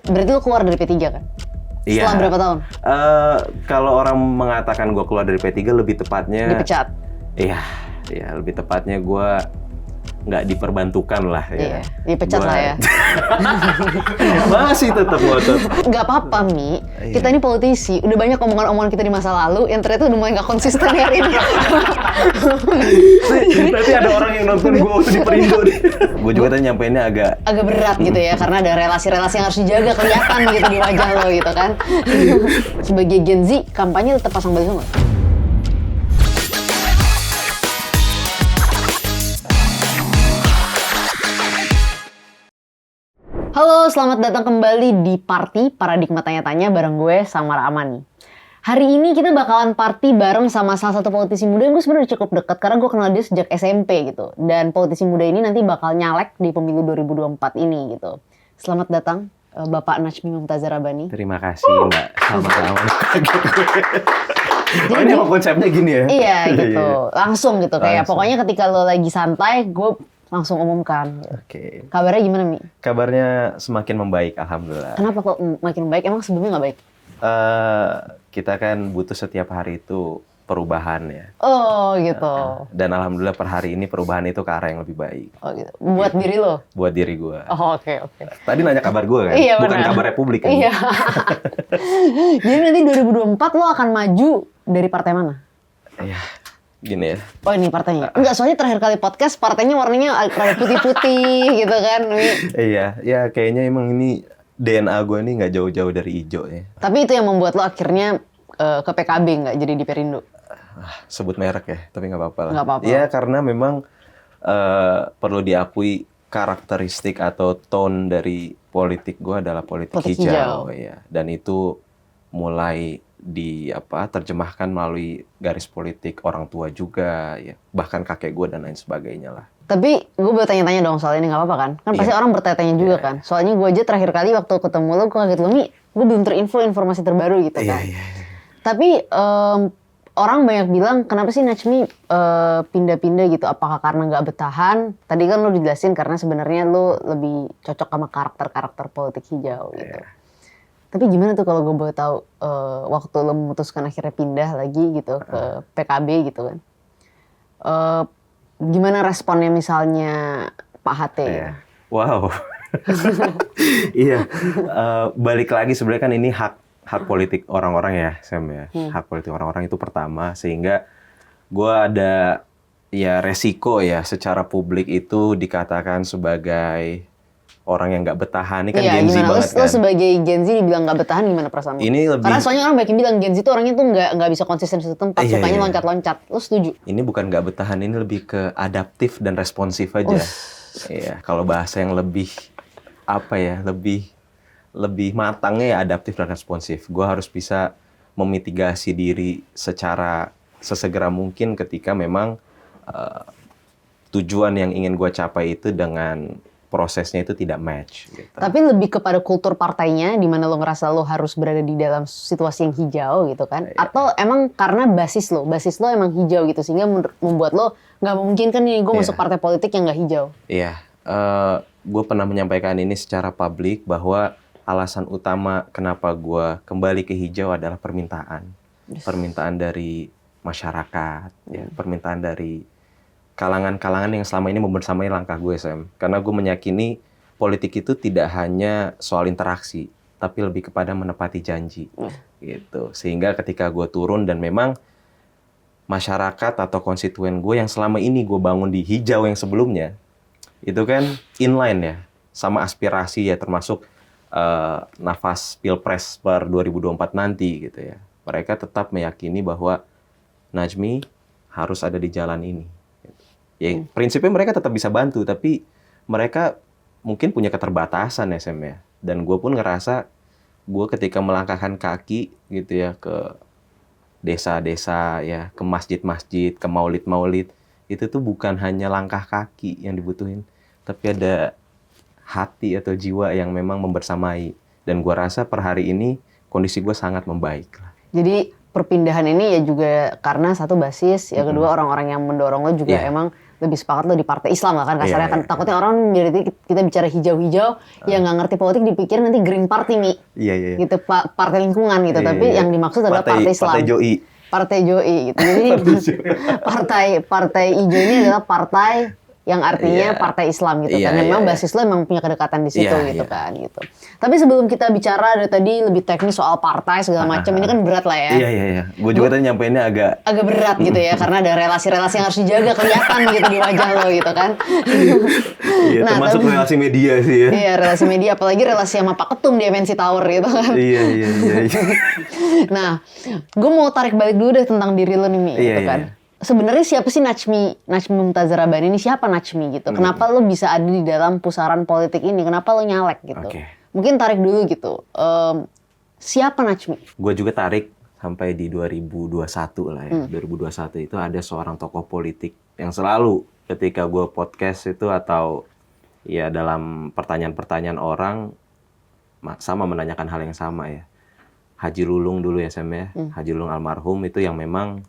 Berarti lu keluar dari P3 kan? Setelah berapa tahun? Kalau orang mengatakan gue keluar dari P3 lebih tepatnya dipecat. Iya, lebih tepatnya gue nggak diperbantukan lah ya. Iya, dipecat lah ya. Masih tetap ngotot. Nggak apa-apa, Mi. Kita ini politisi. Udah banyak omongan-omongan kita di masa lalu yang ternyata udah mulai nggak konsisten hari ini. Nanti ada orang yang nonton gue waktu di Perindo nih. Gue juga tadi nyampeinnya agak berat gitu ya, karena ada relasi-relasi yang harus dijaga kelihatan gitu di wajah lo gitu kan. Sebagai Gen Z, kampanye tetap pasang baliho nggak? Halo, selamat datang kembali di Party Paradigma Tanya-Tanya bareng gue, Samara Amani. Hari ini kita bakalan party bareng sama salah satu politisi muda yang gue sebenarnya cukup dekat karena gue kenal dia sejak SMP gitu. Dan politisi muda ini nanti bakal nyalek di pemilu 2024 ini gitu. Selamat datang Bapak Najmi Mumtazar Rabbani. Terima kasih Mbak, sama-sama. Jadi, ini emang konsepnya gini ya? Iya gitu, langsung gitu kayak pokoknya ketika lo lagi santai, gue langsung umumkan. Oke. Kabarnya gimana, Mi? Kabarnya semakin membaik, alhamdulillah. Kenapa kok makin baik? Emang sebelumnya nggak baik? Kita kan butuh setiap hari itu perubahan ya. Oh gitu. Dan alhamdulillah per hari ini perubahan itu ke arah yang lebih baik. Oh gitu. Buat diri lo? Buat diri gue. Oh oke. Tadi nanya kabar gue kan? Iya, bukan benar. kabar Republik kan? Iya. Jadi nanti 2024 lo akan maju dari partai mana? Iya. Gini ya. Oh ini partainya? Enggak, soalnya terakhir kali podcast partainya warnanya rada putih-putih gitu kan. Iya, ya kayaknya emang ini DNA gue ini nggak jauh-jauh dari hijau ya. Tapi itu yang membuat lo akhirnya ke PKB nggak jadi di Perindo? Sebut merek ya, tapi nggak apa-apa lah. Nggak apa-apa. Iya, karena memang perlu diakui karakteristik atau tone dari politik gue adalah politik hijau. Ya. Dan itu mulai terjemahkan melalui garis politik orang tua juga, ya bahkan kakek gue dan lain sebagainya lah. Tapi gue bertanya-tanya dong soal ini, nggak apa-apa kan? Kan pasti orang bertanya-tanya juga kan. Soalnya gue aja terakhir kali waktu ketemu lo, gue kaget lo, Mi, gue belum terinfo informasi terbaru gitu kan. Iya. Tapi orang banyak bilang kenapa sih Najmi pindah-pindah gitu? Apakah karena nggak betahan? Tadi kan lo dijelasin karena sebenarnya lo lebih cocok sama karakter-karakter politik hijau gitu. Tapi gimana tuh kalau gue boleh tahu waktu lo memutuskan akhirnya pindah lagi gitu ke PKB gitu kan? Gimana responnya misalnya Pak HT? Wow. Iya. Balik lagi sebenarnya kan ini hak politik orang-orang ya, Sam ya. Hak politik orang-orang itu pertama, sehingga gue ada ya resiko ya secara publik itu dikatakan sebagai orang yang nggak betahan. Ini kan Gen Z banget kan. Lo sebagai Gen Z dibilang nggak betahan, gimana perasaan lo? Ini lebih... Karena soalnya orang banyak yang bilang Gen Z tuh orangnya tuh nggak bisa konsisten di satu tempat, sukanya loncat-loncat. Lo setuju? Ini bukan nggak betahan, ini lebih ke adaptif dan responsif aja. Iya, kalau bahasa yang lebih lebih matangnya ya adaptif dan responsif. Gue harus bisa memitigasi diri secara sesegera mungkin ketika memang tujuan yang ingin gue capai itu dengan prosesnya itu tidak match. Gitu. Tapi lebih kepada kultur partainya, di mana lo ngerasa lo harus berada di dalam situasi yang hijau gitu kan? Iya. Atau emang karena basis lo emang hijau gitu, sehingga membuat lo nggak memungkinkan nih gue masuk partai politik yang nggak hijau? Iya, gue pernah menyampaikan ini secara publik bahwa alasan utama kenapa gue kembali ke hijau adalah permintaan. Permintaan dari masyarakat, ya, permintaan dari kalangan-kalangan yang selama ini membersamai langkah gue, Sam. Karena gue meyakini politik itu tidak hanya soal interaksi, tapi lebih kepada menepati janji. Gitu. Sehingga ketika gue turun dan memang masyarakat atau konstituen gue yang selama ini gue bangun di hijau yang sebelumnya, itu kan inline ya, sama aspirasi ya, termasuk nafas Pilpres per 2024 nanti gitu ya. Mereka tetap meyakini bahwa Najmi harus ada di jalan ini. Ya, prinsipnya mereka tetap bisa bantu, tapi mereka mungkin punya keterbatasan ya, Sam ya. Dan gue pun ngerasa gue ketika melangkahkan kaki gitu ya ke desa-desa ya, ke masjid-masjid, ke maulid-maulid, itu tuh bukan hanya langkah kaki yang dibutuhin, tapi ada hati atau jiwa yang memang membersamai. Dan gue rasa per hari ini kondisi gue sangat membaik. Jadi perpindahan ini ya juga karena satu basis, yang kedua orang-orang yang mendorong lo juga emang lebih sepakat lo di partai Islam lah kan kasarnya kan. Iya. Takutnya orang jadi kita bicara hijau-hijau yang nggak ngerti politik dipikir nanti Green Party nih. Iya. Gitu partai lingkungan gitu. Iya, Tapi iya. yang dimaksud adalah partai Islam. Partai Joi. Partai Joi gitu. Jadi partai hijau ini adalah partai yang artinya Iya. partai Islam gitu Iya, kan. iya, Memang iya. basis lo emang punya kedekatan di situ Iya, gitu iya. kan gitu. Tapi sebelum kita bicara dari tadi lebih teknis soal partai segala macam, ini kan berat lah ya. Iya. Gue juga tadi nyampeinnya agak Agak berat gitu ya karena ada relasi-relasi yang harus dijaga kelihatan gitu di wajah lo gitu kan. iya, Nah, termasuk tapi- relasi media sih ya. Iya, relasi media apalagi relasi sama Pak Ketum di MNC Tower gitu kan. Iya. Nah, gue mau tarik balik dulu deh tentang diri lo nih Mi, gitu Iya, kan. iya. Sebenarnya siapa sih Najmi Mumtazah Rabbani ini? Siapa Najmi gitu? Kenapa lo bisa ada di dalam pusaran politik ini? Kenapa lo nyalek gitu? Oke. Mungkin tarik dulu gitu. Siapa Najmi? Gue juga tarik sampai di 2021 lah ya. 2021 itu ada seorang tokoh politik yang selalu ketika gue podcast itu atau ya dalam pertanyaan-pertanyaan orang sama menanyakan hal yang sama ya. Haji Lulung dulu ya Sam ya. Haji Lulung almarhum itu yang memang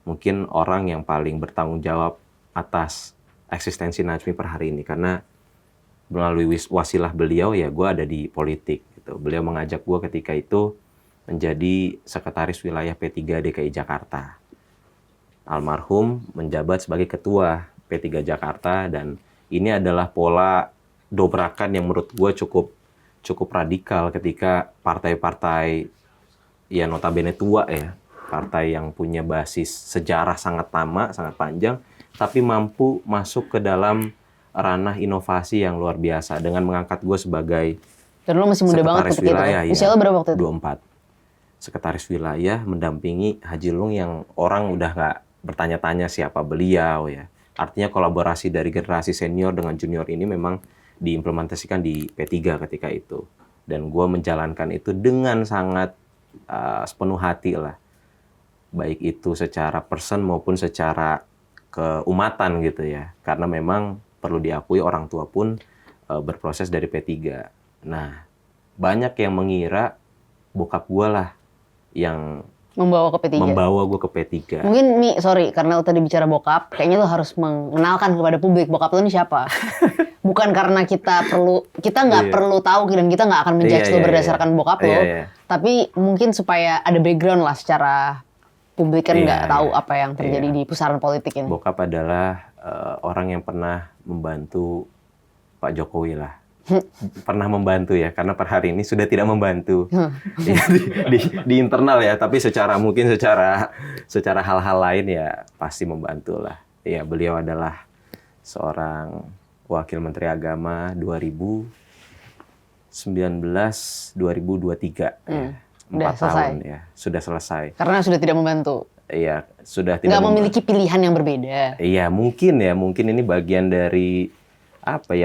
mungkin orang yang paling bertanggung jawab atas eksistensi Najmi per hari ini. Karena melalui wasilah beliau ya gue ada di politik gitu. Beliau mengajak gue ketika itu menjadi sekretaris wilayah P3 DKI Jakarta. Almarhum menjabat sebagai ketua P3 Jakarta dan ini adalah pola dobrakan yang menurut gue cukup radikal ketika partai-partai ya notabene tua ya, partai yang punya basis sejarah sangat lama, sangat panjang, tapi mampu masuk ke dalam ranah inovasi yang luar biasa dengan mengangkat gue sebagai Dan lo masih muda banget sekretaris ketika itu. wilayah. Kan? Usia lo berapa waktu itu? 24. Sekretaris wilayah mendampingi Haji Lulung yang orang udah nggak bertanya-tanya siapa beliau ya. Artinya kolaborasi dari generasi senior dengan junior ini memang diimplementasikan di P3 ketika itu. Dan gue menjalankan itu dengan sangat sepenuh hati lah. Baik itu secara person maupun secara keumatan gitu ya. Karena memang perlu diakui orang tua pun berproses dari P3. Nah, banyak yang mengira bokap gue lah yang Membawa ke P3. membawa gue ke P3. Mungkin Mi, sorry, karena lo tadi bicara bokap, kayaknya lo harus mengenalkan kepada publik bokap lo ini siapa. Bukan karena kita nggak Iya. perlu tahu dan kita nggak akan menjudge Iya, lo iya, berdasarkan iya. bokap lo. Iya. Tapi mungkin supaya ada background lah secara publik kan Iya, nggak tahu iya. apa yang terjadi Iya. di pusaran politik ini. Bokap adalah orang yang pernah membantu Pak Jokowi lah. Pernah membantu ya, karena per hari ini sudah tidak membantu di internal ya, tapi mungkin secara hal-hal lain ya pasti membantu lah. Ya, beliau adalah seorang wakil Menteri Agama 2019-2023 ya. Udah 4 selesai. tahun ya, sudah selesai. Karena sudah tidak membantu. Iya, sudah tidak Nggak memiliki pilihan yang berbeda. Iya, mungkin ini bagian dari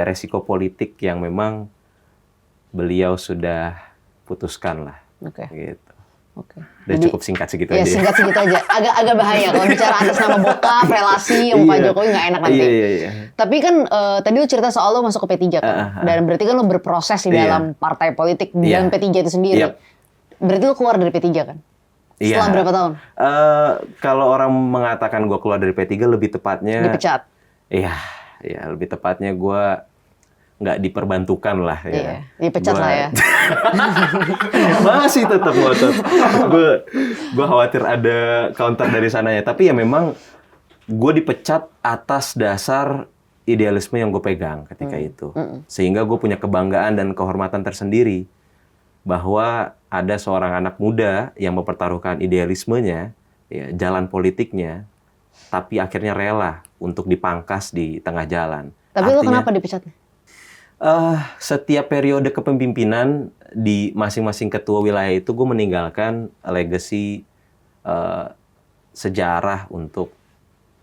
resiko politik yang memang beliau sudah putuskan lah, Oke. gitu. Oke. Dan Jadi- cukup singkat segitu Ya aja. singkat segitu aja. Agak bahaya kalau bicara atas nama bokap, relasi sama Pak Iya. Jokowi nggak enak nanti. Iya. Tapi kan tadi lu cerita soal lu masuk ke P3 kan. Dan berarti kan lu berproses di Iya. dalam partai politik di Iya. dalam P3 itu sendiri. Yap. Berarti lu keluar dari P3 kan? Iya. Setelah berapa tahun? Kalau orang mengatakan gue keluar dari P3, lebih tepatnya, Dipecat. iya, lebih tepatnya gue nggak diperbantukan lah. Iya, Ya. dipecat Gua- lah ya. Masih tetap ngotot. Gue khawatir ada counter dari sananya. Tapi ya memang gue dipecat atas dasar idealisme yang gue pegang ketika itu. Sehingga gue punya kebanggaan dan kehormatan tersendiri bahwa ada seorang anak muda yang mempertaruhkan idealismenya, ya, jalan politiknya, tapi akhirnya rela untuk dipangkas di tengah jalan. Tapi lu Artinya- kenapa dipecatnya? Setiap periode kepemimpinan di masing-masing ketua wilayah itu gue meninggalkan legacy sejarah untuk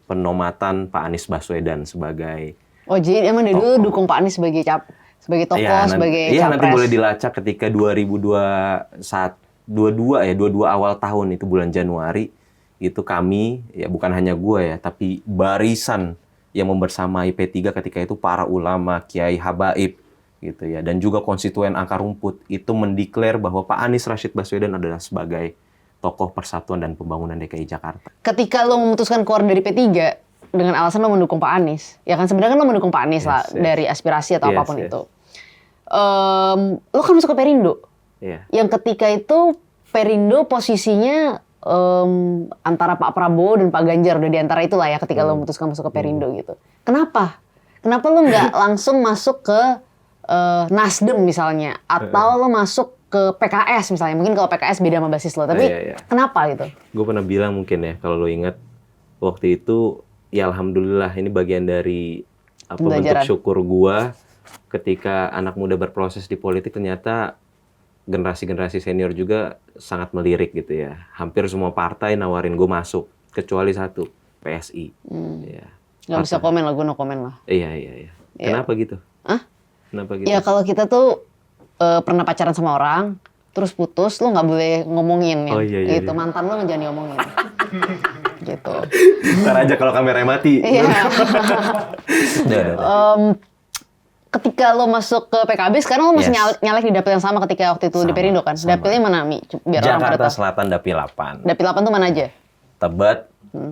penomatan Pak Anies Baswedan sebagai Oh jadi emang dari dulu dukung Pak Anies sebagai tokoh, sebagai nanti capres. boleh dilacak ketika 2022 awal tahun itu bulan Januari itu kami ya bukan hanya gue ya tapi barisan yang membersamai P3 ketika itu para ulama, kiai habaib gitu ya dan juga konstituen akar rumput itu mendeklar bahwa Pak Anies Rashid Baswedan adalah sebagai tokoh persatuan dan pembangunan DKI Jakarta. Ketika lo memutuskan keluar dari P3, dengan alasan lo mendukung Pak Anies. Ya kan sebenarnya kan lo mendukung Pak Anies lah Yes. dari aspirasi atau Yes, apapun yes. itu. Lo kan masuk ke Perindo. Iya. Yang ketika itu Perindo posisinya antara Pak Prabowo dan Pak Ganjar, udah di antara itulah ya ketika lo memutuskan masuk ke Perindo gitu. Kenapa? Kenapa lo nggak langsung masuk ke Nasdem misalnya, atau lo masuk ke PKS misalnya? Mungkin kalau PKS beda sama basis lo, tapi Iya. kenapa gitu? Gue pernah bilang mungkin ya, kalau lo ingat waktu itu, ya alhamdulillah ini bagian dari bentuk Pembelajaran. syukur gua ketika anak muda berproses di politik, ternyata generasi-generasi senior juga sangat melirik gitu ya. Hampir semua partai nawarin gue masuk, kecuali satu, PSI. Ya. Nggak bisa komen lah, gue no komen lah. Iya. Kenapa gitu? Hah? Kenapa gitu? Ya kalau kita tuh pernah pacaran sama orang, terus putus, lo nggak boleh ngomongin ya. Oh, iya. Gitu, mantan lo jangan diomongin. Gitu. Ntar aja kalau kameranya mati. Iya. Udah. Ketika lo masuk ke PKB, sekarang lo masih Yes. nyalek di dapil yang sama ketika waktu itu di Sama, Perindo kan? sama. Dapilnya mana, Mi? Biar orang pada Jakarta tahu. Selatan Dapil 8. Dapil 8 tuh mana aja? Tebet,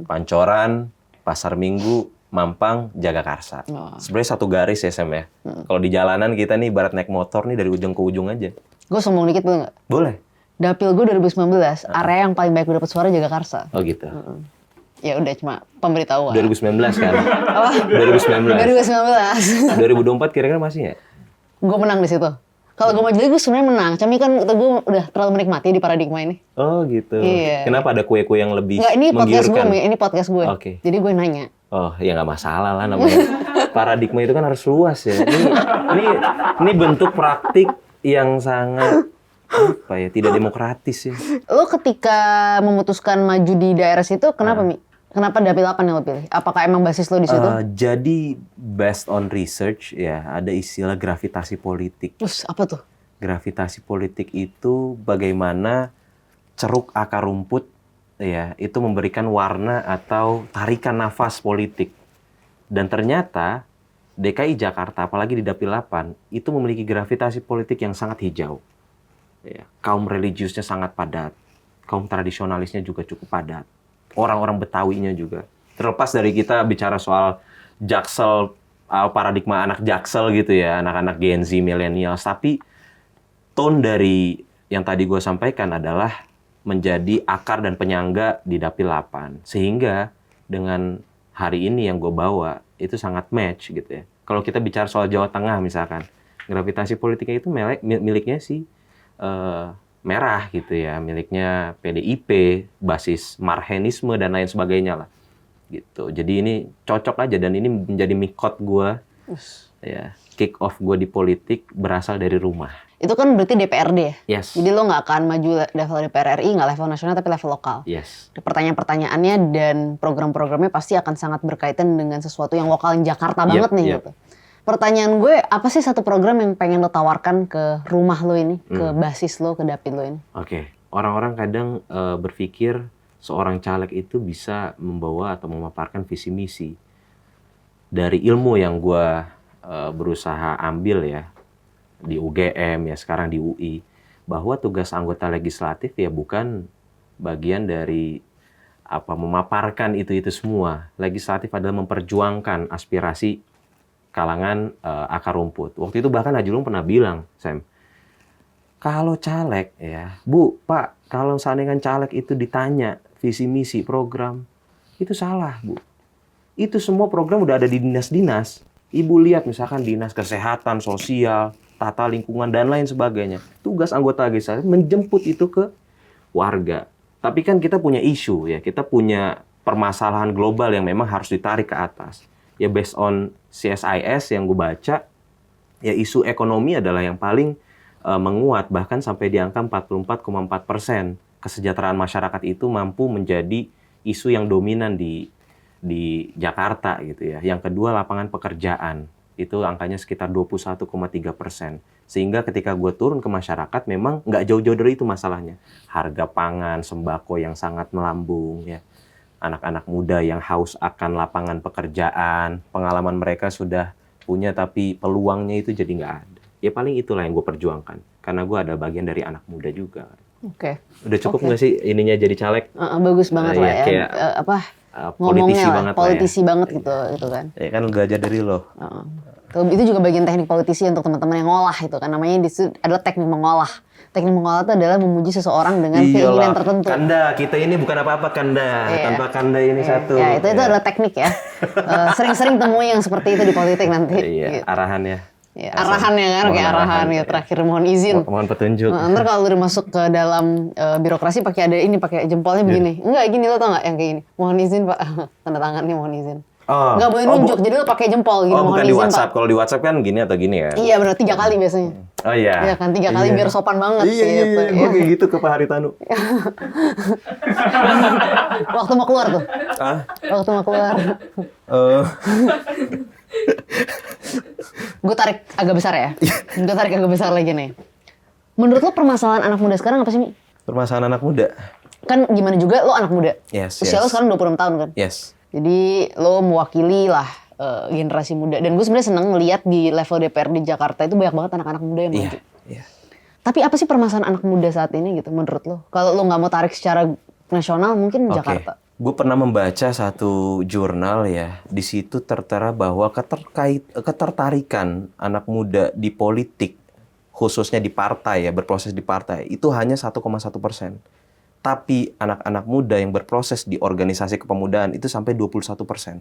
Pancoran, Pasar Minggu, Mampang, Jagakarsa. Oh. Sebenarnya satu garis ya, Sam ya. Kalau di jalanan kita nih ibarat naik motor nih dari ujung ke ujung aja. Gue sombong dikit boleh nggak? Boleh. Dapil gue 2019, area yang paling baik gue dapet suara Jagakarsa. Oh gitu. Ya udah cuma pemberitahuan. 2019 kan? 2019. 2019. 2024 kira-kira masih nggak? Gue menang di situ. Kalau gue maju lagi gue sebenarnya menang. Cami kan gue udah terlalu menikmati di paradigma ini. Oh gitu. Iya. Kenapa ada kue-kue yang lebih Enggak, ini podcast gue, menggiurkan? Mi. Ini podcast gue. Oke. Jadi gue nanya. Oh ya nggak masalah lah, namanya paradigma itu kan harus luas ya. Ini bentuk praktik yang sangat apa ya, tidak demokratis ya. Lo ketika memutuskan maju di daerah situ, kenapa Mi? Kenapa dapil 8 yang lo pilih? Apakah emang basis lo di situ? Jadi based on research ya, ada istilah gravitasi politik. Terus apa tuh? Gravitasi politik itu bagaimana ceruk akar rumput ya itu memberikan warna atau tarikan nafas politik. Dan ternyata DKI Jakarta, apalagi di Dapil 8, itu memiliki gravitasi politik yang sangat hijau. Ya, kaum religiusnya sangat padat, kaum tradisionalisnya juga cukup padat, orang-orang Betawinya juga. Terlepas dari kita bicara soal Jaksel, paradigma anak Jaksel gitu ya, anak-anak Gen Z, millennials, tapi tone dari yang tadi gue sampaikan adalah menjadi akar dan penyangga di Dapil 8. Sehingga dengan hari ini yang gue bawa, itu sangat match gitu ya. Kalau kita bicara soal Jawa Tengah misalkan, gravitasi politiknya itu miliknya si merah gitu ya, miliknya PDIP, basis marhenisme dan lain sebagainya lah. Gitu. Jadi ini cocok aja dan ini menjadi mikot gue. Ya, kick off gue di politik berasal dari rumah. Itu kan berarti DPRD ya? Yes. Jadi lo nggak akan maju level DPR RI, nggak level nasional tapi level lokal. Yes. Pertanyaan-pertanyaannya dan program-programnya pasti akan sangat berkaitan dengan sesuatu yang lokal yang Jakarta banget nih Yep. gitu. Pertanyaan gue, apa sih satu program yang pengen lo tawarkan ke rumah lo ini, ke basis lo, ke dapil lo ini? Oke. Orang-orang kadang berpikir seorang caleg itu bisa membawa atau memaparkan visi misi. Dari ilmu yang gue berusaha ambil ya, di UGM ya, sekarang di UI, bahwa tugas anggota legislatif ya bukan bagian dari memaparkan itu semua. Legislatif adalah memperjuangkan aspirasi kalangan akar rumput. Waktu itu bahkan Haji Lulung pernah bilang, Sam, kalau caleg ya, Bu, Pak, kalau seandainya caleg itu ditanya visi misi program, itu salah, Bu. Itu semua program udah ada di dinas-dinas. Ibu lihat misalkan dinas kesehatan, sosial, tata lingkungan dan lain sebagainya. Tugas anggota legislatif menjemput itu ke warga. Tapi kan kita punya isu ya, kita punya permasalahan global yang memang harus ditarik ke atas. Ya based on CSIS yang gue baca, ya isu ekonomi adalah yang paling menguat, bahkan sampai di angka 44,4%. Kesejahteraan masyarakat itu mampu menjadi isu yang dominan di Jakarta gitu ya. Yang kedua, lapangan pekerjaan. Itu angkanya sekitar 21,3%. Sehingga ketika gue turun ke masyarakat, memang nggak jauh-jauh dari itu masalahnya. Harga pangan, sembako yang sangat melambung ya. Anak-anak muda yang haus akan lapangan pekerjaan, pengalaman mereka sudah punya tapi peluangnya itu jadi nggak ada. Ya paling itulah yang gue perjuangkan. Karena gue ada bagian dari anak muda juga. Oke. Udah cukup nggak sih ininya jadi caleg? Bagus banget lah Iya, ya. kayak politisi banget politisi lah ya. banget gitu kan. Ya kan belajar dari lo. Itu juga bagian teknik politisi untuk teman-teman yang ngolah itu kan, namanya adalah teknik mengolah. Teknik mengolah itu adalah memuji seseorang dengan keinginan tertentu. Kanda, kita ini bukan apa-apa Kanda, tanpa Kanda ini satu. Ya, itu adalah teknik ya. Sering-sering temui yang seperti itu di politik nanti. Iya, gitu. arahannya. Ya, arahannya kan, kayak arahan ya. Terakhir mohon izin. Mohon petunjuk. Ntar kalau udah masuk ke dalam birokrasi pakai jempolnya begini. Enggak, gini lo tau nggak yang kayak gini. Mohon izin Pak, tanda tangan nih mohon izin. Nggak boleh nunjuk, jadi lo pakai jempol gini. Bukan mohon di izin, WhatsApp. Pak. Kalau di WhatsApp kan gini atau gini ya? Iya benar, 3 kali biasanya. Oh iya. Iya kan, 3 kali biar sopan banget. Iya, gue kayak gitu ke Pak Haritanu. Waktu mau keluar tuh. Waktu mau keluar. Gue tarik agak besar ya. Gue tarik agak besar lagi nih. Menurut lo permasalahan anak muda sekarang apa sih, Mi? Permasalahan anak muda? Kan gimana juga lo anak muda. Yes, Usia lo sekarang 26 tahun kan? Yes. Jadi lo mewakili lah generasi muda. Dan gue sebenarnya seneng ngeliat di level DPR di Jakarta itu banyak banget anak-anak muda yang maju. Iya. Tapi apa sih permasalahan anak muda saat ini gitu menurut lo? Kalau lo nggak mau tarik secara nasional mungkin Jakarta. Gue pernah membaca satu jurnal ya. Di situ tertera bahwa ketertarikan anak muda di politik, khususnya di partai ya, berproses di partai, itu hanya 1,1%. Tapi anak-anak muda yang berproses di organisasi kepemudaan itu sampai 21%.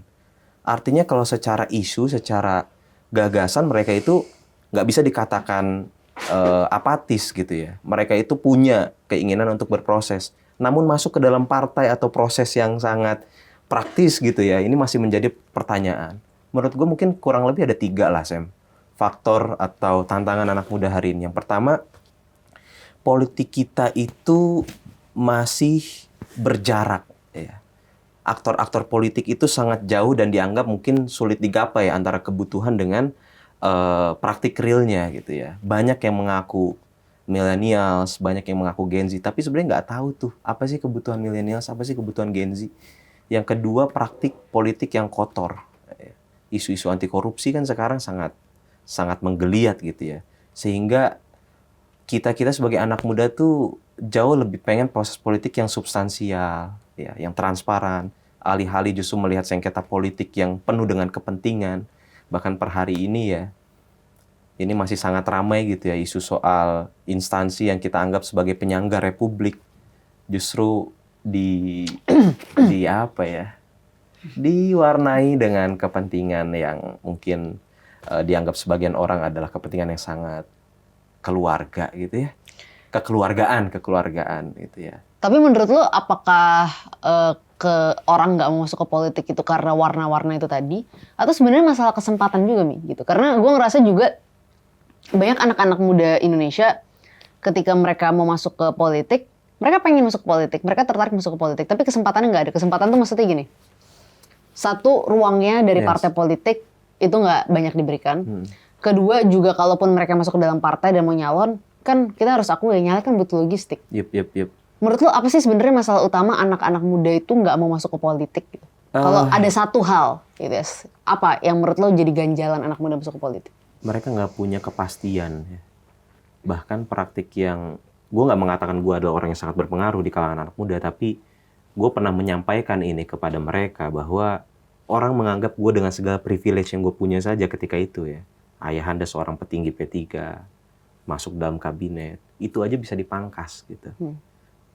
Artinya kalau secara isu, secara gagasan mereka itu nggak bisa dikatakan apatis gitu ya. Mereka itu punya keinginan untuk berproses. Namun masuk ke dalam partai atau proses yang sangat praktis gitu ya, ini masih menjadi pertanyaan. Menurut gue mungkin kurang lebih ada 3 lah, Sam. Faktor atau tantangan anak muda hari ini. Yang pertama, politik kita itu masih berjarak ya. Aktor-aktor politik itu sangat jauh dan dianggap mungkin sulit digapai antara kebutuhan dengan praktik realnya gitu ya. Banyak yang mengaku millennials, banyak yang mengaku Gen Z, tapi sebenarnya nggak tahu tuh apa sih kebutuhan millennials, apa sih kebutuhan Gen Z. Yang kedua, praktik politik yang kotor. Isu-isu anti korupsi kan sekarang sangat menggeliat gitu ya. Sehingga kita sebagai anak muda tuh jauh lebih pengen proses politik yang substansial, ya, yang transparan. Alih-alih justru melihat sengketa politik yang penuh dengan kepentingan. Bahkan per hari ini ya, ini masih sangat ramai gitu ya isu soal instansi yang kita anggap sebagai penyangga republik. Justru diwarnai dengan kepentingan yang mungkin dianggap sebagian orang adalah kepentingan yang sangat keluarga gitu ya. Kekeluargaan gitu ya. Tapi menurut lo apakah orang nggak mau masuk ke politik itu karena warna-warna itu tadi, atau sebenarnya masalah kesempatan juga, Mi, gitu? Karena gue ngerasa juga banyak anak-anak muda Indonesia ketika mereka mau masuk ke politik, mereka pengen masuk ke politik, mereka tertarik masuk ke politik, tapi kesempatannya nggak ada. Kesempatan tuh maksudnya gini, satu, ruangnya dari partai politik itu nggak banyak diberikan. Kedua, juga kalaupun mereka masuk ke dalam partai dan mau nyalon, kan kita harus akui nyalon kan butuh logistik. Yep. Menurut lo apa sih sebenarnya masalah utama anak-anak muda itu nggak mau masuk ke politik? Gitu? Kalau ada satu hal, gitu ya, apa yang menurut lo jadi ganjalan anak muda masuk ke politik? Mereka nggak punya kepastian. Ya. Bahkan praktik yang, gue nggak mengatakan gue adalah orang yang sangat berpengaruh di kalangan anak muda, tapi gue pernah menyampaikan ini kepada mereka bahwa orang menganggap gue dengan segala privilege yang gue punya saja ketika itu ya. Ayahanda seorang petinggi P3, masuk dalam kabinet, itu aja bisa dipangkas gitu.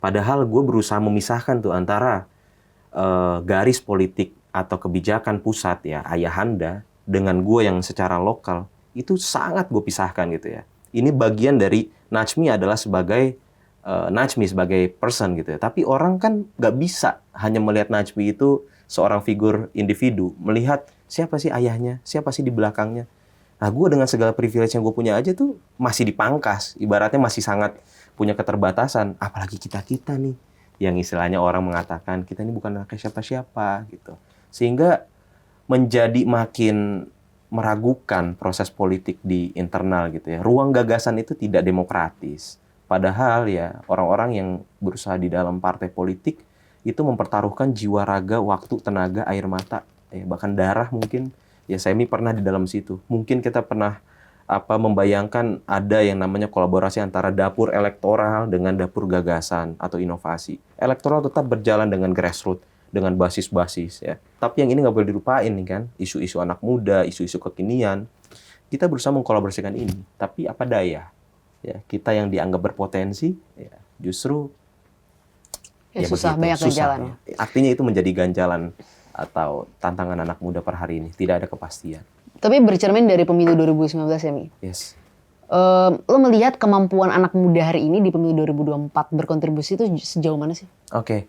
Padahal gue berusaha memisahkan tuh antara garis politik atau kebijakan pusat ya, Ayahanda, dengan gue yang secara lokal, itu sangat gue pisahkan gitu ya. Ini bagian dari Najmi adalah sebagai Najmi sebagai person gitu ya. Tapi orang kan nggak bisa hanya melihat Najmi itu seorang figur individu, melihat siapa sih ayahnya, siapa sih di belakangnya. Nah, gue dengan segala privilege yang gue punya aja tuh masih dipangkas. Ibaratnya masih sangat punya keterbatasan. Apalagi kita-kita nih. Yang istilahnya orang mengatakan, kita ini bukan anaknya siapa-siapa gitu. Sehingga menjadi makin meragukan proses politik di internal gitu ya. Ruang gagasan itu tidak demokratis. Padahal ya orang-orang yang berusaha di dalam partai politik itu mempertaruhkan jiwa raga, waktu, tenaga, air mata, bahkan darah mungkin. Ya, Semi pernah di dalam situ. Mungkin kita pernah membayangkan ada yang namanya kolaborasi antara dapur elektoral dengan dapur gagasan atau inovasi. Elektoral tetap berjalan dengan grassroots, dengan basis-basis ya. Tapi yang ini nggak boleh dilupain nih kan, isu-isu anak muda, isu-isu kekinian. Kita berusaha mengkolaborasikan ini, tapi apa daya ya, kita yang dianggap berpotensi ya justru Susah, begitu, banyak susah, ganjalannya. ya. Artinya itu menjadi ganjalan atau tantangan anak muda per hari ini, tidak ada kepastian. Tapi bercermin dari pemilu 2019 ya, Mi. Yes. Lo melihat kemampuan anak muda hari ini di pemilu 2024 berkontribusi itu sejauh mana sih? Oke.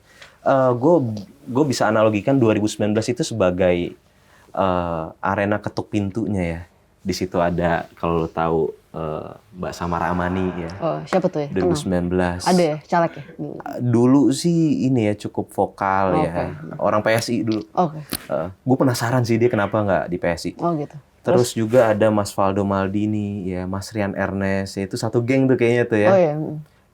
Gue bisa analogikan 2019 itu sebagai arena ketuk pintunya ya. Di situ ada, kalau lo tahu, Mbak Samara Amani ya. Oh, siapa tuh ya? 2019. Ada ya, caleg ya? Dulu sih ini ya cukup vokal ya. Oke. Orang PSI dulu. Oke. Gue penasaran sih dia kenapa nggak di PSI. Oh gitu. Terus juga ada Mas Valdo Maldini ya, Mas Rian Ernest, ya, itu satu geng tuh kayaknya tuh ya. Oh iya.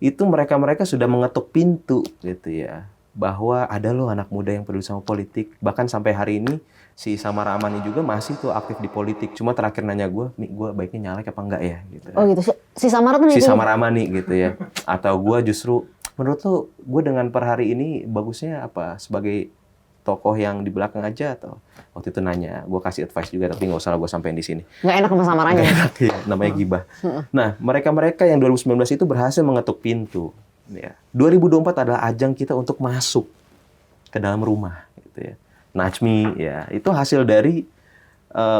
Itu mereka sudah mengetuk pintu gitu ya, bahwa ada loh anak muda yang peduli sama politik. Bahkan sampai hari ini si Samara Amani juga masih tuh aktif di politik. Cuma terakhir nanya gue baiknya nyalek apa enggak ya gitu. Oh gitu. Si Samara tuh Si itu. Samara Amani gitu ya. Atau gue justru menurut lo gue dengan per hari ini bagusnya apa, sebagai tokoh yang di belakang aja, atau waktu itu nanya, gue kasih advice juga tapi nggak usah lah gue sampein di sini. Nggak enak sama Samaranya. Nggak enak, ya, namanya gibah. Nah, mereka yang 2019 itu berhasil mengetuk pintu. Ya. 2024 adalah ajang kita untuk masuk ke dalam rumah, gitu ya. Najmi, ya itu hasil dari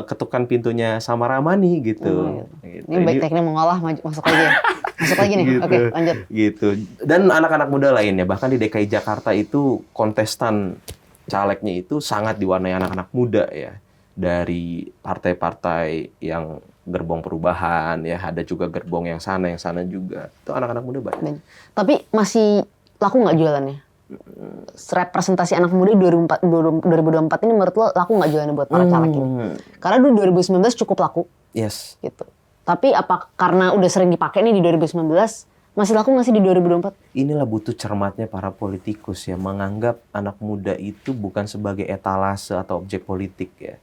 ketukan pintunya Samara Amani gitu. Gitu. Ini baik teknik mengolah, masuk lagi ya. Masuk lagi nih. Gitu. Oke, lanjut. Gitu. Dan anak-anak muda lainnya, bahkan di DKI Jakarta itu kontestan calegnya itu sangat diwarnai anak-anak muda ya. Dari partai-partai yang gerbong perubahan ya, ada juga gerbong yang sana juga. Itu anak-anak muda banyak. Tapi masih laku nggak jualannya? Representasi anak muda 2024 ini menurut lo laku nggak jualannya buat para caleg ini? Karena dulu 2019 cukup laku. Yes. Gitu. Tapi apa karena udah sering dipakai nih di 2019, masih laku nggak sih di 2024? Inilah butuh cermatnya para politikus ya, menganggap anak muda itu bukan sebagai etalase atau objek politik ya.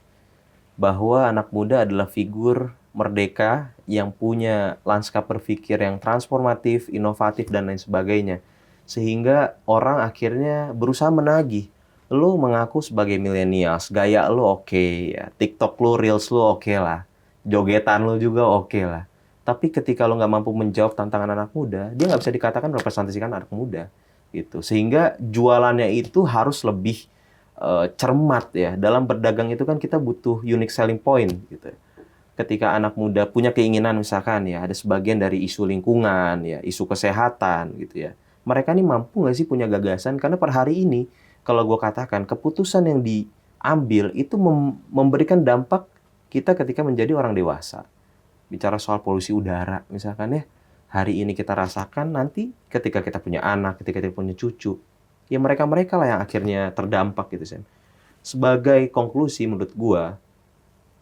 Bahwa anak muda adalah figur merdeka yang punya lanskap berpikir yang transformatif, inovatif, dan lain sebagainya. Sehingga orang akhirnya berusaha menagih. Lu mengaku sebagai millennials, gaya lu oke ya, TikTok lu, Reels lu oke lah, jogetan lu juga oke lah. Tapi ketika lo nggak mampu menjawab tantangan anak muda, dia nggak bisa dikatakan representasikan anak muda, gitu. Sehingga jualannya itu harus lebih cermat ya. Dalam berdagang itu kan kita butuh unique selling point, gitu. Ketika anak muda punya keinginan misalkan ya, ada sebagian dari isu lingkungan ya, isu kesehatan gitu ya. Mereka nih mampu nggak sih punya gagasan? Karena per hari ini, kalau gue katakan keputusan yang diambil itu memberikan dampak kita ketika menjadi orang dewasa. Bicara soal polusi udara, misalkan ya, hari ini kita rasakan, nanti ketika kita punya anak, ketika kita punya cucu, ya mereka lah yang akhirnya terdampak gitu, Sam. Sebagai konklusi menurut gua,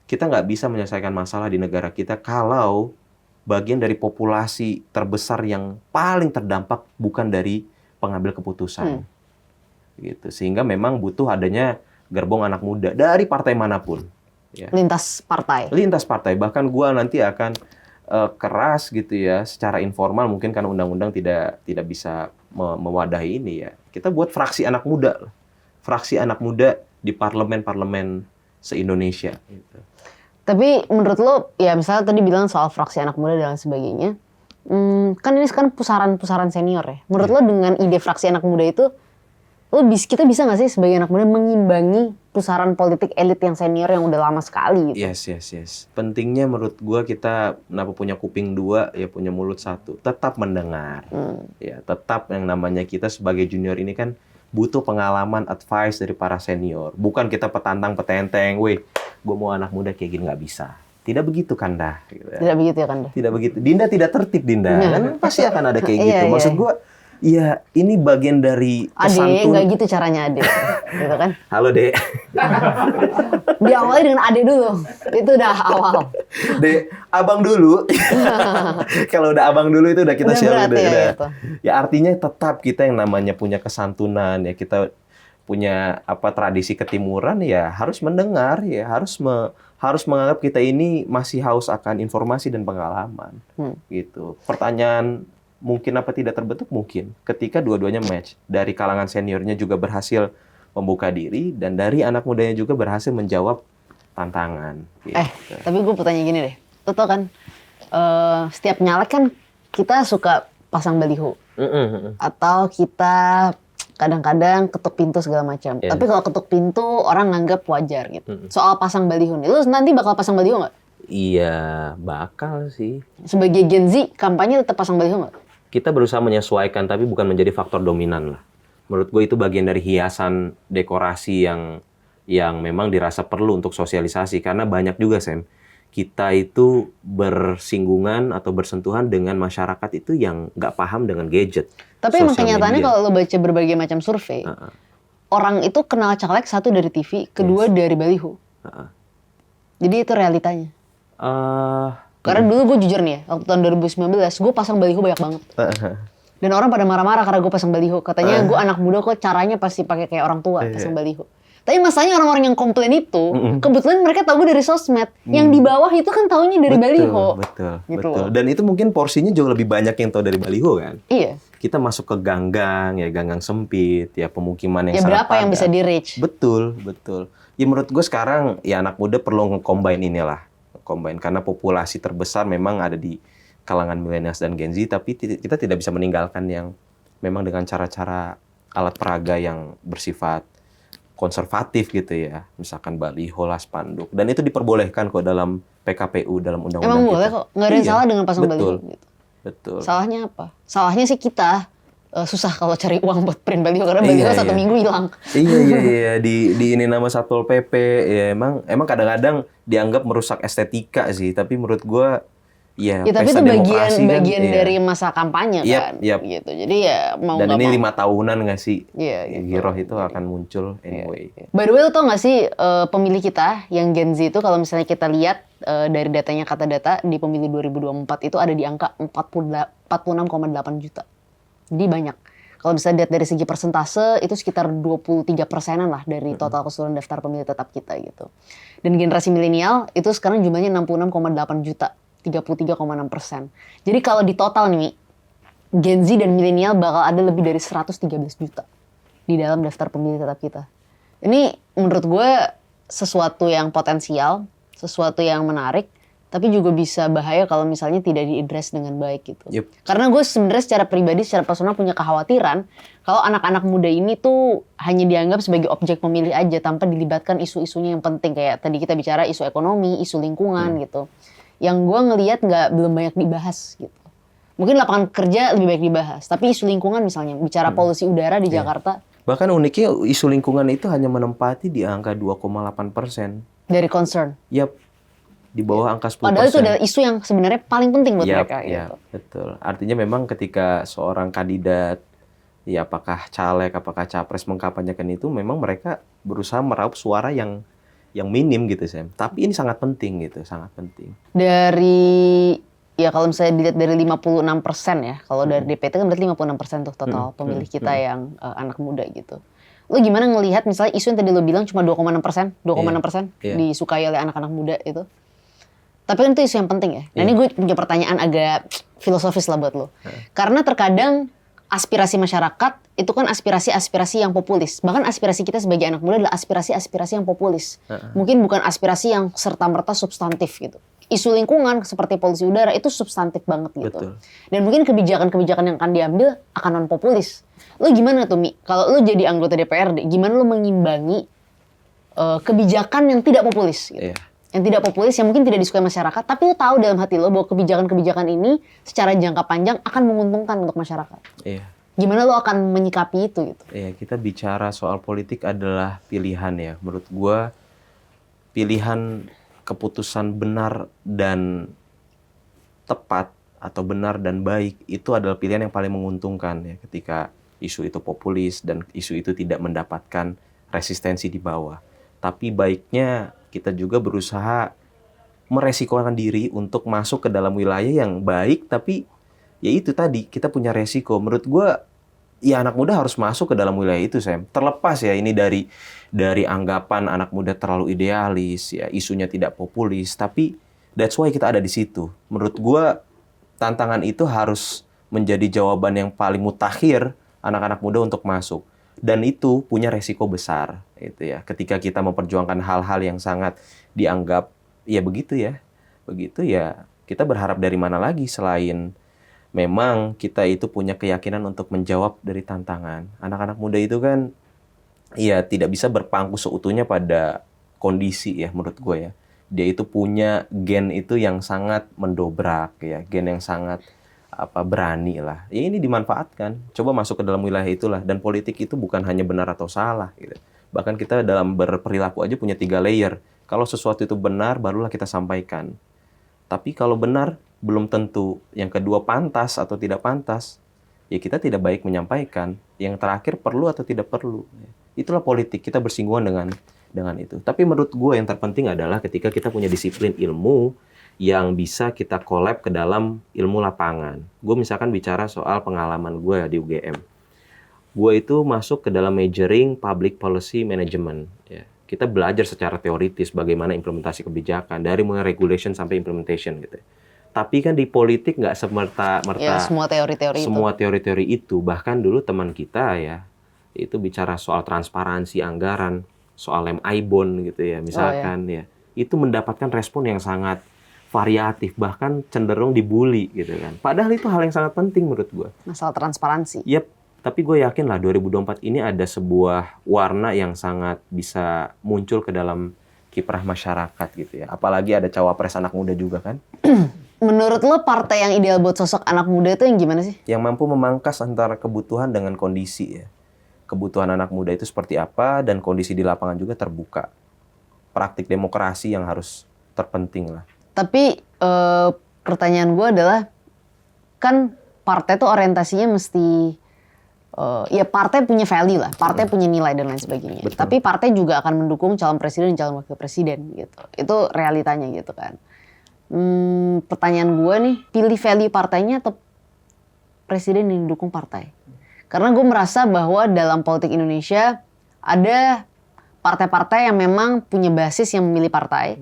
kita nggak bisa menyelesaikan masalah di negara kita kalau bagian dari populasi terbesar yang paling terdampak bukan dari pengambil keputusan. Gitu. Sehingga memang butuh adanya gerbong anak muda dari partai manapun. Ya. Lintas partai. Bahkan gua nanti akan keras gitu ya, secara informal mungkin karena undang-undang tidak bisa mewadahi ini ya. Kita buat fraksi anak muda, di parlemen se-Indonesia. Gitu. Tapi menurut lo, ya misalnya tadi bilang soal fraksi anak muda dan sebagainya, kan ini sekarang pusaran senior ya. Menurut lo dengan ide fraksi anak muda itu, kita bisa nggak sih sebagai anak muda mengimbangi pusaran politik elit yang senior yang udah lama sekali? Gitu? Yes. Pentingnya menurut gua kita kenapa punya kuping dua ya punya mulut satu, tetap mendengar. Ya, tetap yang namanya kita sebagai junior ini kan butuh pengalaman, advice dari para senior. Bukan kita petenteng, weh, gua mau anak muda kayak gini, nggak bisa. Tidak begitu Kanda. Gitu ya. Tidak begitu ya Kanda? Tidak begitu. Dinda tidak tertib, Dinda. Kan pasti akan ada kayak gitu. Maksud gua, iya, ini bagian dari kesantun. Ade, nggak gitu caranya Ade. Gitu kan? Halo, Dek. Diawali dengan Ade dulu. Itu udah awal. Dek, abang dulu. Kalau udah abang dulu itu udah kita siap. Ya artinya tetap kita yang namanya punya kesantunan, ya kita punya tradisi ketimuran, ya harus mendengar, ya harus menganggap kita ini masih haus akan informasi dan pengalaman. Gitu. Pertanyaan mungkin apa tidak terbentuk? Mungkin. Ketika dua-duanya match. Dari kalangan seniornya juga berhasil membuka diri, dan dari anak mudanya juga berhasil menjawab tantangan. Gitu. Tapi gue mau tanya gini deh. Lo tau kan, setiap nyalek kan kita suka pasang baliho. Atau kita kadang-kadang ketuk pintu segala macam. Yeah. Tapi kalau ketuk pintu orang nganggap wajar gitu. Soal pasang baliho nih, lo nanti bakal pasang baliho nggak? Iya, bakal sih. Sebagai Gen Z, kampanye tetap pasang baliho nggak? Kita berusaha menyesuaikan, tapi bukan menjadi faktor dominan lah. Menurut gue itu bagian dari hiasan dekorasi yang memang dirasa perlu untuk sosialisasi. Karena banyak juga, Sam, kita itu bersinggungan atau bersentuhan dengan masyarakat itu yang nggak paham dengan gadget. Tapi emang kenyataannya kalau lo baca berbagai macam survei, orang itu kenal caleg satu dari TV, kedua dari baliho. Jadi itu realitanya. Karena dulu gue jujur nih ya, waktu tahun 2019, gue pasang baliho banyak banget. Dan orang pada marah-marah karena gue pasang baliho. Katanya gue anak muda kok caranya pasti pakai kayak orang tua pasang baliho. Tapi masalahnya orang-orang yang komplain itu, kebetulan mereka tahu dari sosmed. Yang di bawah itu kan taunya dari baliho. Betul, gitu betul. Dan itu mungkin porsinya jauh lebih banyak yang tahu dari baliho kan? Iya. Kita masuk ke ganggang, ya ganggang sempit, ya pemukiman yang ya sangat berapa yang bisa di-reach? Betul, betul. Ya menurut gue sekarang, ya anak muda perlu nge-combine inilah. Combine, karena populasi terbesar memang ada di kalangan milenials dan Gen Z, tapi kita tidak bisa meninggalkan yang memang dengan cara-cara alat peraga yang bersifat konservatif gitu ya, misalkan baliho lah, spanduk, dan itu diperbolehkan kok dalam PKPU, dalam undang-undang Emang kita. boleh kok, nggak ada yang salah dengan pasang baliho gitu. Betul. Salahnya apa? Salahnya sih kita susah kalau cari uang buat print baliho karena baliho satu minggu hilang. Iya. Di ini nama Satpol PP ya emang kadang-kadang dianggap merusak estetika sih, tapi menurut gua ya tapi pesta itu demokrasi bagian kan, dari masa kampanye kan, gitu. Jadi ya mau nggak mau. Dan ini 5 tahunan nggak sih? Iya, gitu. Giroh itu akan muncul anyway. By the way, lo tau nggak sih pemilih kita yang Gen Z itu kalau misalnya kita lihat dari datanya Kata Data di pemilu 2024 itu ada di angka 46,8 juta. Jadi banyak. Kalau bisa lihat dari segi persentase itu sekitar 23%-an lah dari total keseluruhan daftar pemilih tetap kita gitu. Dan generasi milenial itu sekarang jumlahnya 66,8 juta. 33,6%. Jadi kalau di total nih, Gen Z dan milenial bakal ada lebih dari 113 juta di dalam daftar pemilih tetap kita. Ini menurut gue sesuatu yang potensial, sesuatu yang menarik, tapi juga bisa bahaya kalau misalnya tidak diadres dengan baik gitu. Karena gue sebenarnya secara pribadi, secara personal punya kekhawatiran kalau anak-anak muda ini tuh hanya dianggap sebagai objek pemilih aja tanpa dilibatkan isu-isunya yang penting. Kayak tadi kita bicara isu ekonomi, isu lingkungan gitu. Yang gue ngelihat belum banyak dibahas gitu. Mungkin lapangan kerja lebih baik dibahas, tapi isu lingkungan misalnya, bicara polusi udara di Jakarta. Bahkan uniknya isu lingkungan itu hanya menempati di angka 2,8%. Dari concern. Di bawah angka 10%. Padahal itu adalah isu yang sebenarnya paling penting buat mereka. Gitu. Betul. Artinya memang ketika seorang kandidat, ya apakah caleg, apakah capres mengkampanyekan itu, memang mereka berusaha meraup suara yang minim gitu, Sam. Tapi ini sangat penting gitu, sangat penting. Kalau misalnya dilihat dari 56% ya, kalau dari DPT kan berarti 56% tuh total pemilih kita yang anak muda gitu. Lo gimana ngelihat misalnya isu yang tadi lo bilang cuma 2,6% disukai oleh anak-anak muda itu? Tapi kan itu isu yang penting ya. Nah ini gue punya pertanyaan agak filosofis lah buat lo. Karena terkadang aspirasi masyarakat itu kan aspirasi-aspirasi yang populis. Bahkan aspirasi kita sebagai anak muda adalah aspirasi-aspirasi yang populis. Mungkin bukan aspirasi yang serta-merta substantif gitu. Isu lingkungan seperti polusi udara itu substantif banget gitu. Betul. Dan mungkin kebijakan-kebijakan yang akan diambil akan non-populis. Lo gimana tuh, Mi? Kalau lo jadi anggota DPRD, gimana lo mengimbangi kebijakan yang tidak populis gitu? Yang tidak populis, yang mungkin tidak disukai masyarakat, tapi lo tahu dalam hati lo bahwa kebijakan-kebijakan ini secara jangka panjang akan menguntungkan untuk masyarakat. Gimana lo akan menyikapi itu gitu? Kita bicara soal politik adalah pilihan ya. Menurut gua pilihan keputusan benar dan tepat atau benar dan baik itu adalah pilihan yang paling menguntungkan ya ketika isu itu populis dan isu itu tidak mendapatkan resistensi di bawah. Tapi baiknya kita juga berusaha meresikokan diri untuk masuk ke dalam wilayah yang baik, tapi ya itu tadi kita punya resiko. Menurut gua ya anak muda harus masuk ke dalam wilayah itu, Sam. Terlepas ya ini dari anggapan anak muda terlalu idealis, ya isunya tidak populis, tapi that's why kita ada di situ. Menurut gua tantangan itu harus menjadi jawaban yang paling mutakhir anak-anak muda untuk masuk. Dan itu punya resiko besar, gitu ya. Ketika kita memperjuangkan hal-hal yang sangat dianggap ya begitu ya, kita berharap dari mana lagi selain memang kita itu punya keyakinan untuk menjawab dari tantangan. Anak-anak muda itu kan ya tidak bisa berpangku seutuhnya pada kondisi ya menurut gue ya. Dia itu punya gen itu yang sangat mendobrak ya, gen yang sangat berani lah. Ya ini dimanfaatkan. Coba masuk ke dalam wilayah itulah. Dan politik itu bukan hanya benar atau salah gitu. Bahkan kita dalam berperilaku aja punya 3 layer. Kalau sesuatu itu benar, barulah kita sampaikan. Tapi kalau benar, belum tentu. Yang kedua pantas atau tidak pantas, ya kita tidak baik menyampaikan. Yang terakhir perlu atau tidak perlu. Itulah politik, kita bersinggungan dengan itu. Tapi menurut gue yang terpenting adalah ketika kita punya disiplin ilmu yang bisa kita collab ke dalam ilmu lapangan. Gue misalkan bicara soal pengalaman gue di UGM. Gue itu masuk ke dalam majoring Public Policy Management. Ya. Kita belajar secara teoritis bagaimana implementasi kebijakan, dari mulai regulation sampai implementation gitu. Tapi kan di politik nggak semerta-merta Ya, semua teori-teori itu. Bahkan dulu teman kita ya, itu bicara soal transparansi anggaran, soal lem ibon gitu ya, misalkan ya. Itu mendapatkan respon yang sangat variatif, bahkan cenderung dibully gitu kan. Padahal itu hal yang sangat penting menurut gue. Masalah transparansi. Yep, tapi gue yakin lah 2024 ini ada sebuah warna yang sangat bisa muncul ke dalam kiprah masyarakat gitu ya. Apalagi ada cawapres anak muda juga kan. Menurut lo partai yang ideal buat sosok anak muda itu yang gimana sih? Yang mampu memangkas antara kebutuhan dengan kondisi ya. Kebutuhan anak muda itu seperti apa dan kondisi di lapangan juga terbuka. Praktik demokrasi yang harus terpenting lah. Tapi pertanyaan gue adalah, kan partai tuh orientasinya mesti, ya partai punya value lah, partai punya nilai dan lain sebagainya. Betul. Tapi partai juga akan mendukung calon presiden dan calon wakil presiden gitu. Itu realitanya gitu kan. Pertanyaan gue nih, pilih value partainya atau presiden yang didukung partai? Karena gue merasa bahwa dalam politik Indonesia ada partai-partai yang memang punya basis yang memilih partai.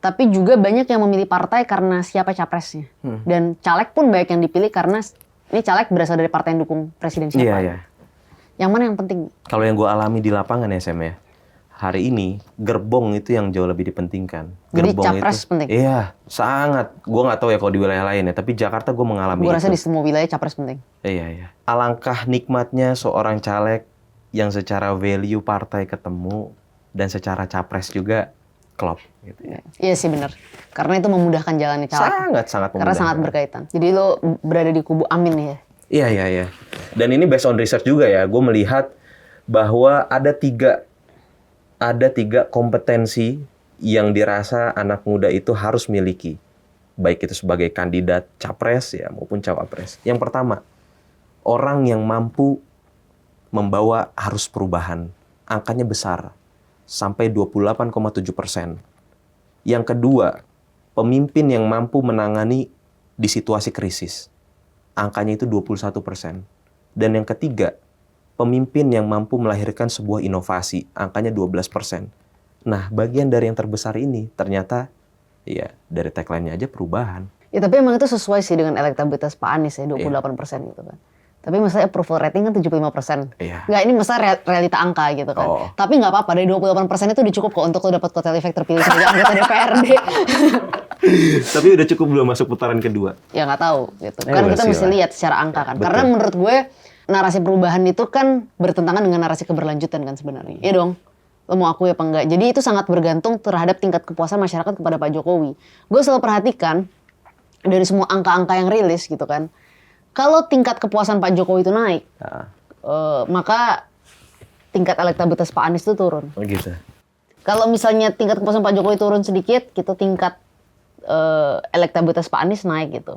Tapi juga banyak yang memilih partai karena siapa capresnya. Dan caleg pun banyak yang dipilih karena ini caleg berasal dari partai yang dukung presiden siapa. Iya. Yang mana yang penting? Kalau yang gue alami di lapangan ya Sam ya, hari ini gerbong itu yang jauh lebih dipentingkan. Jadi Gerbong capres itu, penting? Iya, sangat. Gue nggak tahu ya kalau di wilayah lain ya, tapi Jakarta gue mengalami Gue itu. rasa di semua wilayah capres penting. Iya. Alangkah nikmatnya seorang caleg yang secara value partai ketemu dan secara capres juga klop gitu ya. Iya sih benar. Karena itu memudahkan jalannya caleg. Sangat Karena sangat berkaitan. Jadi lo berada di kubu Amin ya? Iya. Dan ini based on research juga ya. Gue melihat bahwa ada tiga kompetensi yang dirasa anak muda itu harus miliki. Baik itu sebagai kandidat capres ya maupun cawapres. Yang pertama, orang yang mampu membawa arus perubahan. Angkanya besar. Sampai 28,7%. Yang kedua, pemimpin yang mampu menangani di situasi krisis. Angkanya itu 21%. Dan yang ketiga, pemimpin yang mampu melahirkan sebuah inovasi. Angkanya 12%. Nah, bagian dari yang terbesar ini ternyata ya dari tagline-nya aja perubahan. Ya tapi emang itu sesuai sih dengan elektabilitas Pak Anies ya, 28% gitu kan. Tapi masalahnya approval rating kan 75%. Iya. Nggak, ini masalah realita angka gitu kan. Oh. Tapi nggak apa-apa, dari 28% itu udah cukup kok untuk lo dapat kotel efek terpilih sebagai anggota DPRD. Tapi udah cukup belum masuk putaran kedua? Ya nggak tahu gitu. Ya, Kan kita masih mesti lah. lihat secara angka kan. Betul. Karena menurut gue narasi perubahan itu kan bertentangan dengan narasi keberlanjutan kan sebenarnya. Iya dong. Lo mau akui apa enggak? Jadi itu sangat bergantung terhadap tingkat kepuasan masyarakat kepada Pak Jokowi. Gue selalu perhatikan dari semua angka-angka yang rilis gitu kan. Kalau tingkat kepuasan Pak Jokowi itu naik, maka tingkat elektabilitas Pak Anies itu turun. Oh gitu. Kalau misalnya tingkat kepuasan Pak Jokowi turun sedikit, gitu tingkat elektabilitas Pak Anies naik gitu.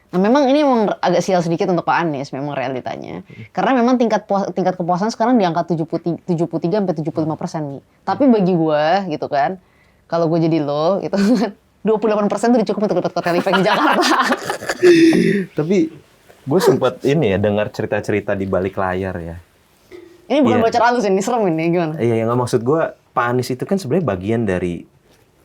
Nah memang ini memang agak sial sedikit untuk Pak Anies, memang realitanya. Karena memang tingkat kepuasan sekarang di angka 73 sampai 75% nih. Tapi bagi gue gitu kan, kalau gue jadi lo gitu kan, 28% itu udah cukup untuk dapat kotel efek di Jakarta. Tapi gue sempat ini ya dengar cerita-cerita di balik layar ya. Ini bukan Iya. bocor halus ini, serem ini gimana? Iya, yang nggak maksud gue, Pak Anies itu kan sebenarnya bagian dari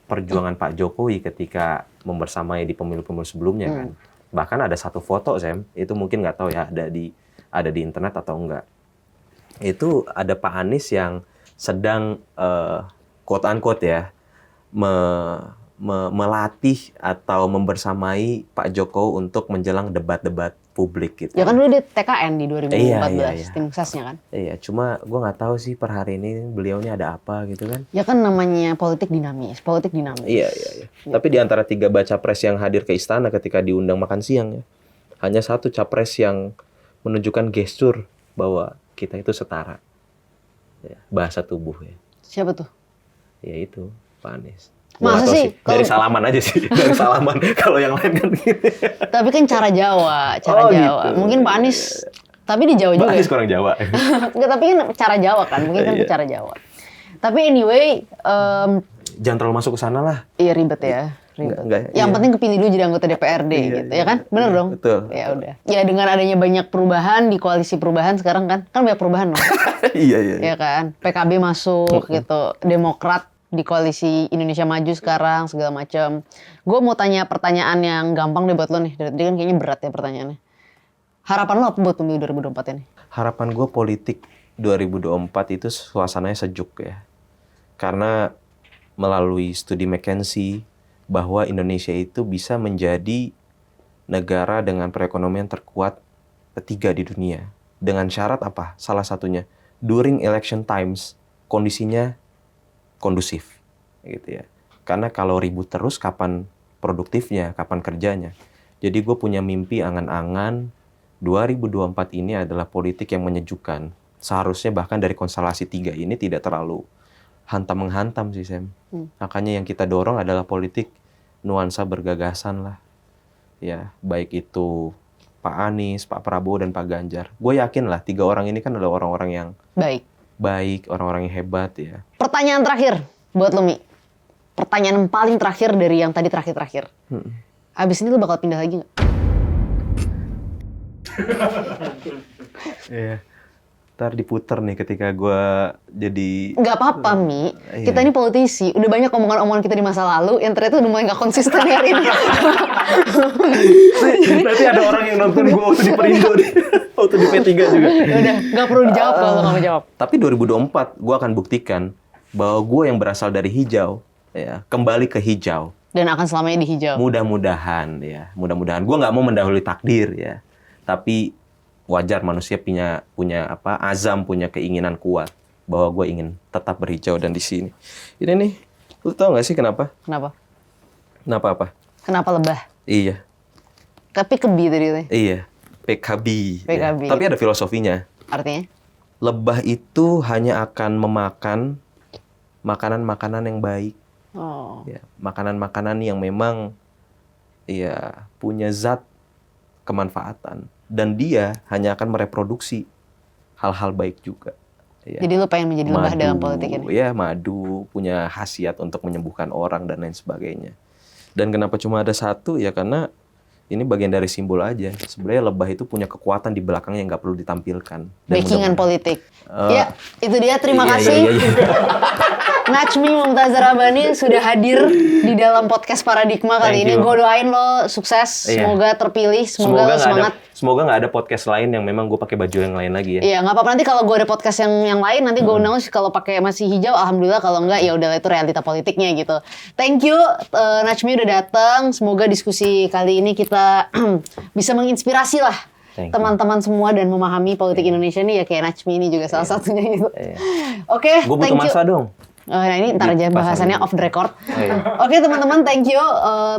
perjuangan Pak Jokowi ketika membersamai di pemilu-pemilu sebelumnya kan. Bahkan ada satu foto, Sam, itu mungkin nggak tahu ya ada di internet atau enggak. itu ada Pak Anies yang sedang quote unquote ya melatih atau membersamai Pak Jokowi untuk menjelang debat-debat publik gitu. Ya kan dulu dia TKN di 2014, Iya. tim suksesnya kan. Iya, cuma gue nggak tahu sih per hari ini beliaunya ada apa gitu kan. Ya kan namanya politik dinamis. Iya. Tapi di antara 3 baca pres yang hadir ke istana ketika diundang makan siang ya, hanya 1 capres yang menunjukkan gestur bahwa kita itu setara. Ya, bahasa tubuh ya. Siapa tuh? Ya itu, Pak Anies. Masa sih? Dari salaman aja sih, dari salaman. Kalau yang lain kan gitu. Tapi kan cara Jawa. Gitu. Mungkin Pak Anies, tapi di Jawa juga. Pak Anies kurang Jawa. Enggak, tapi kan cara Jawa kan, mungkin kan itu cara Jawa. Tapi anyway, Jangan terlalu masuk ke sana lah. iya ribet ya. Enggak, Yang penting kepilih dulu jadi anggota DPRD gitu, ya kan? Bener dong? Betul. Ya udah. Ya dengan adanya banyak perubahan di koalisi perubahan sekarang kan banyak perubahan dong. Iya. Ya kan? PKB masuk gitu, Demokrat di koalisi Indonesia Maju sekarang segala macam. Gue mau tanya pertanyaan yang gampang deh buat lo nih. Dari tadi kan kayaknya berat ya pertanyaannya. Harapan lo apa buat pemilu 2024 ini? Harapan gue politik 2024 itu suasananya sejuk ya. Karena melalui studi McKinsey bahwa Indonesia itu bisa menjadi negara dengan perekonomian terkuat ketiga di dunia. Dengan syarat apa? Salah satunya, during election times, kondisinya kondusif. Gitu ya. Karena kalau ribut terus, kapan produktifnya, kapan kerjanya. Jadi gue punya mimpi angan-angan 2024 ini adalah politik yang menyejukkan. Seharusnya bahkan dari konstelasi 3 ini tidak terlalu hantam-menghantam sih, Sam. Makanya yang kita dorong adalah politik nuansa bergagasan lah. Ya, baik itu Pak Anies, Pak Prabowo, dan Pak Ganjar. Gue yakin lah 3 orang ini kan adalah orang-orang yang baik, orang-orang yang hebat ya. Pertanyaan terakhir buat lo, Mi. Pertanyaan paling terakhir dari yang tadi terakhir. Abis ini lo bakal pindah lagi nggak? Iya. Ntar diputer nih ketika gue jadi... Nggak apa-apa, Mi. Iya. Kita ini politisi. Udah banyak omongan-omongan kita di masa lalu yang ternyata udah mulai nggak konsisten hari ini. Nanti ada orang yang nonton gue waktu di Perindo nih. Waktu di P3 juga. Udah, nggak perlu dijawab kalau lo nggak mau jawab. Tapi 2024 gue akan buktikan bahwa gue yang berasal dari hijau, ya, kembali ke hijau. Dan akan selamanya di hijau. Mudah-mudahan ya, mudah-mudahan. Gue nggak mau mendahului takdir ya. Tapi wajar manusia punya azam, punya keinginan kuat bahwa gue ingin tetap berhijau dan di sini. Ini nih, lu tau nggak sih kenapa? Kenapa? Kenapa apa? Kenapa lebah? Iya. Tapi kebi tadi tuh. Iya, PKB. Ya. Tapi ada filosofinya. Artinya? Lebah itu hanya akan memakan makanan-makanan yang baik. Oh. Ya, makanan-makanan yang memang ya punya zat kemanfaatan. Dan dia hanya akan mereproduksi hal-hal baik juga. Ya. Jadi lu pengen menjadi lebah dalam politik ini? Ya, madu, punya khasiat untuk menyembuhkan orang dan lain sebagainya. Dan kenapa cuma ada 1? Ya karena ini bagian dari simbol aja. Sebenarnya lebah itu punya kekuatan di belakangnya yang nggak perlu ditampilkan. Backingan politik. Ya, itu dia. Terima kasih. Iya. Najmi Mumtazar Rabbani sudah hadir di dalam podcast Paradigma kali ini. Gue doain lo sukses, semoga terpilih, semoga lo semangat. Semoga nggak ada podcast lain yang memang gue pakai baju yang lain lagi ya. Iya, nggak apa-apa, nanti kalau gue ada podcast yang lain, nanti gue undang kalau pakai masih hijau, alhamdulillah. Kalau enggak, ya udah itu realita politiknya gitu. Thank you, Najmi udah datang. Semoga diskusi kali ini kita bisa menginspirasi lah teman-teman semua dan memahami politik Indonesia nih ya, kayak Najmi ini juga salah satunya gitu. Oke, gue butuh masa dong. Nah ini ntar aja bahasannya off the record. Oke teman-teman, thank you.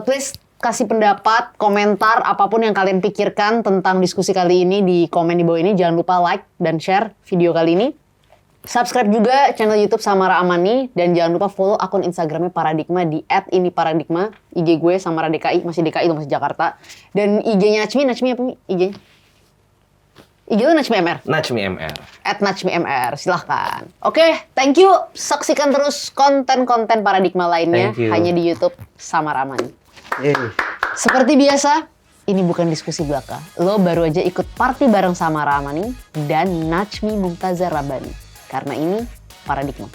Please kasih pendapat, komentar, apapun yang kalian pikirkan tentang diskusi kali ini di komen di bawah ini. Jangan lupa like dan share video kali ini. Subscribe juga channel YouTube Samara Amani. Dan jangan lupa follow akun Instagramnya Paradigma di @ini_paradigma. IG gue Samara DKI, masih DKI lo masih Jakarta. Dan IG-nya Najmi apa nih IG-nya? IG lu Najmi MR? Najmi MR. @Najmi MR, silahkan. Oke, thank you. Saksikan terus konten-konten Paradigma lainnya hanya di YouTube Samara Amani. Seperti biasa, ini bukan diskusi belaka. Lo baru aja ikut party bareng Samara Amani dan Najmi Mumtazar Rabbani. Karena ini Paradigma.